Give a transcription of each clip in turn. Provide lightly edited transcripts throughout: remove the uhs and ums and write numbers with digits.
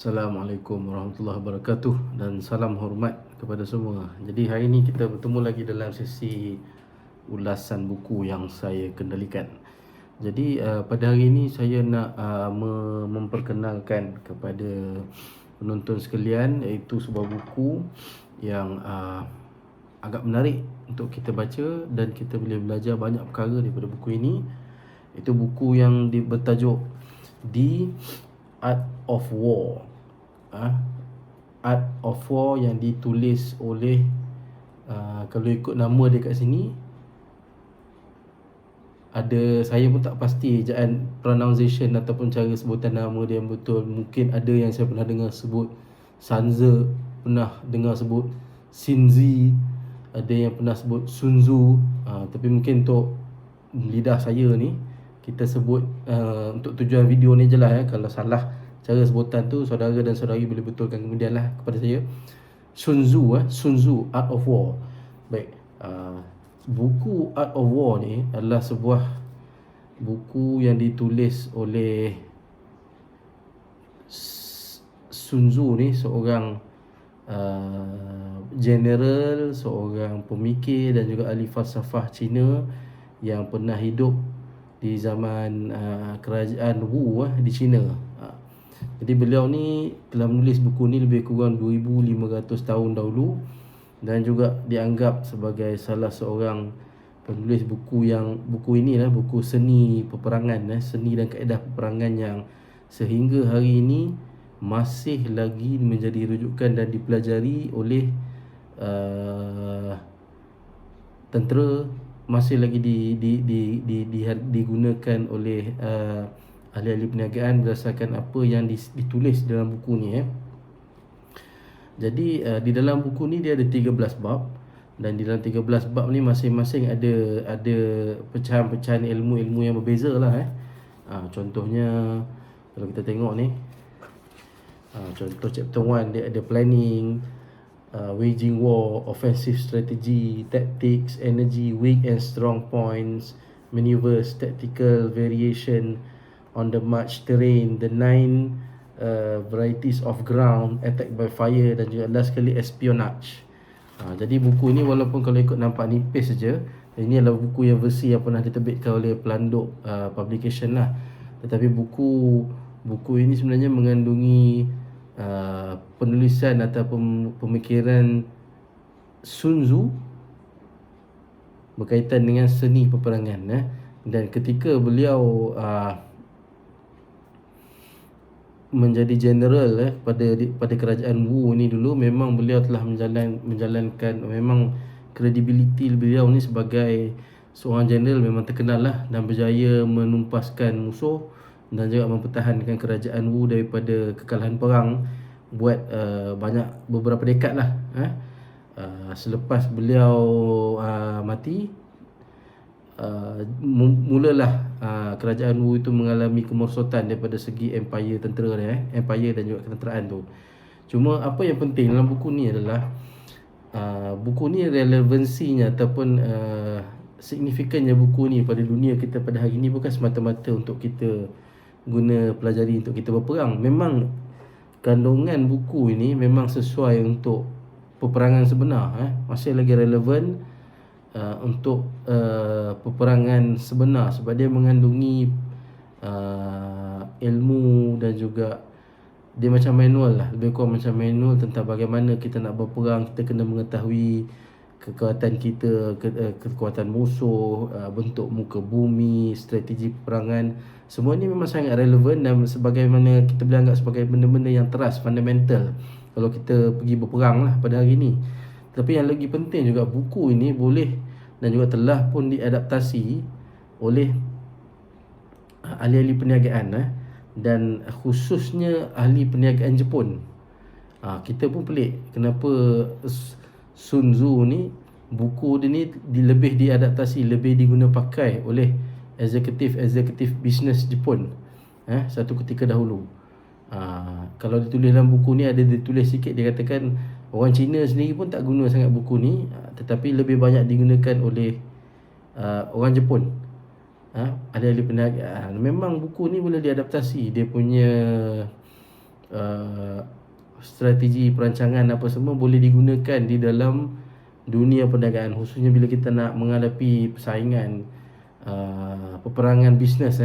Assalamualaikum warahmatullahi wabarakatuh dan salam hormat kepada semua. Jadi hari ini kita bertemu lagi dalam sesi ulasan buku yang saya kendalikan. Jadi pada hari ini saya nak memperkenalkan kepada penonton sekalian iaitu sebuah buku yang agak menarik untuk kita baca dan kita boleh belajar banyak perkara daripada buku ini. Itu buku yang bertajuk The Art of War. Art of War yang ditulis oleh kalau ikut nama dia kat sini, ada, saya pun tak pasti ejaan pronunciation ataupun cara sebutan nama dia yang betul. Mungkin ada yang saya pernah dengar sebut Sanze, pernah dengar sebut Sinzi, ada yang pernah sebut Sunzu. Tapi mungkin untuk lidah saya ni, kita sebut untuk tujuan video ni je lah ya. Kalau salah cara sebutan tu, saudara dan saudari boleh betulkan kemudian lah kepada saya. Sun Tzu, Art of War. Baik, buku Art of War ni adalah sebuah buku yang ditulis oleh Sun Tzu ni, seorang general, seorang pemikir dan juga ahli falsafah Cina yang pernah hidup di zaman kerajaan Wu di China. Jadi beliau ni telah menulis buku ni lebih kurang 2500 tahun dahulu dan juga dianggap sebagai salah seorang penulis buku inilah buku seni peperangan, seni dan kaedah peperangan yang sehingga hari ini masih lagi menjadi rujukan dan dipelajari oleh tentera, masih lagi digunakan oleh ahli-ahli perniagaan berdasarkan apa yang ditulis dalam buku ni. Jadi di dalam buku ni dia ada 13 bab, dan di dalam 13 bab ni masing-masing ada pecahan-pecahan ilmu-ilmu yang berbeza lah. Contohnya kalau kita tengok ni, contoh chapter 1 dia ada planning, waging war, offensive strategy, tactics, energy, weak and strong points, maneuvers, tactical variation on the march terrain, the 9 varieties of ground, attack by fire, dan juga last sekali espionage. Jadi buku ni walaupun kalau ikut nampak nipis saja, ini adalah buku yang versi yang pernah diterbitkan oleh Pelanduk Publication lah, tetapi buku ini sebenarnya mengandungi penulisan ataupun pemikiran Sun Tzu berkaitan dengan seni peperangan. Dan ketika beliau menjadi general pada kerajaan Wu ni dulu, memang beliau telah menjalankan, memang kredibiliti beliau ni sebagai seorang general memang terkenal lah, dan berjaya menumpaskan musuh dan juga mempertahankan kerajaan Wu daripada kekalahan perang buat beberapa dekad lah. Selepas beliau mati, mulalah kerajaan Wu itu mengalami kemerosotan daripada segi empire tentera dia, empire dan juga ketenteraan tu. Cuma apa yang penting dalam buku ni adalah buku ni relevansinya ataupun signifikannya buku ni pada dunia kita pada hari ni bukan semata-mata untuk kita guna pelajari untuk kita berperang. Memang kandungan buku ini memang sesuai untuk peperangan sebenar, masih lagi relevan untuk peperangan sebenar, sebab dia mengandungi ilmu dan juga dia macam manual lah, lebih kurang macam manual tentang bagaimana kita nak berperang. Kita kena mengetahui kekuatan kita, kekuatan musuh, bentuk muka bumi, strategi peperangan. Semua ni memang sangat relevan dan sebagaimana kita boleh anggap sebagai benda-benda yang teras, fundamental kalau kita pergi berperang lah pada hari ni. Tapi yang lagi penting juga, buku ini boleh dan juga telah pun diadaptasi oleh ahli-ahli perniagaan dan khususnya ahli perniagaan Jepun. Kita pun pelik kenapa Sun Tzu ni, buku dia ni lebih diadaptasi, lebih diguna pakai oleh eksekutif bisnes Jepun satu ketika dahulu. Kalau ditulis dalam buku ni, ada ditulis sikit, dia katakan orang Cina sendiri pun tak guna sangat buku ni, tetapi lebih banyak digunakan oleh orang Jepun. Ada ahli perniagaan. Memang buku ni boleh diadaptasi, dia punya uh, strategi perancangan apa semua boleh digunakan di dalam dunia perniagaan, khususnya bila kita nak menghadapi persaingan peperangan bisnes.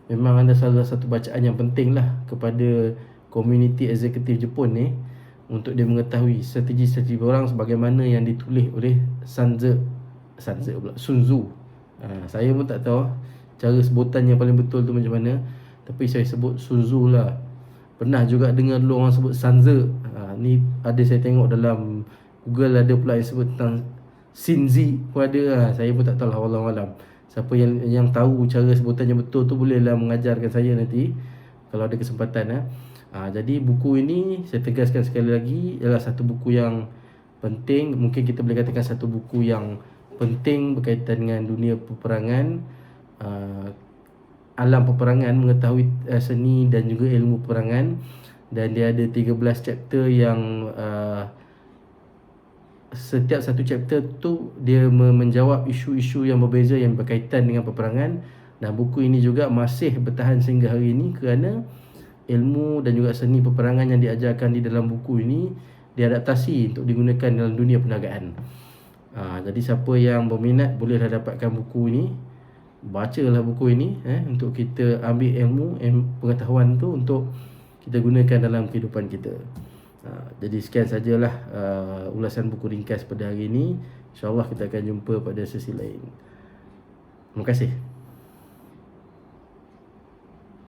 Memang ada salah satu bacaan yang penting lah kepada komuniti eksekutif Jepun ni, untuk dia mengetahui strategi-strategi orang sebagaimana yang ditulis oleh Sun Tzu. Saya pun tak tahu cara sebutan yang paling betul tu macam mana, tapi saya sebut Sun Tzu lah. Pernah juga dengar dulu orang sebut Sun Tzu. Ni ada saya tengok dalam Google, ada pula yang sebut tentang Sinzi pun ada. Saya pun tak tahu lah, wallahualam. Siapa yang tahu cara sebutan yang betul tu bolehlah mengajarkan saya nanti kalau ada kesempatan. Jadi buku ini saya tegaskan sekali lagi ialah satu buku yang penting. Mungkin kita boleh katakan satu buku yang penting berkaitan dengan dunia peperangan, alam peperangan, mengetahui seni dan juga ilmu peperangan. Dan dia ada 13 chapter yang setiap satu chapter tu dia menjawab isu-isu yang berbeza yang berkaitan dengan peperangan. Dan buku ini juga masih bertahan sehingga hari ini kerana ilmu dan juga seni peperangan yang diajarkan di dalam buku ini diadaptasi untuk digunakan dalam dunia perniagaan. Jadi siapa yang berminat bolehlah dapatkan buku ini, bacalah buku ini untuk kita ambil ilmu pengetahuan tu untuk kita gunakan dalam kehidupan kita. Jadi sekian sajalah ulasan buku ringkas pada hari ini. InsyaAllah kita akan jumpa pada sesi lain. Terima kasih.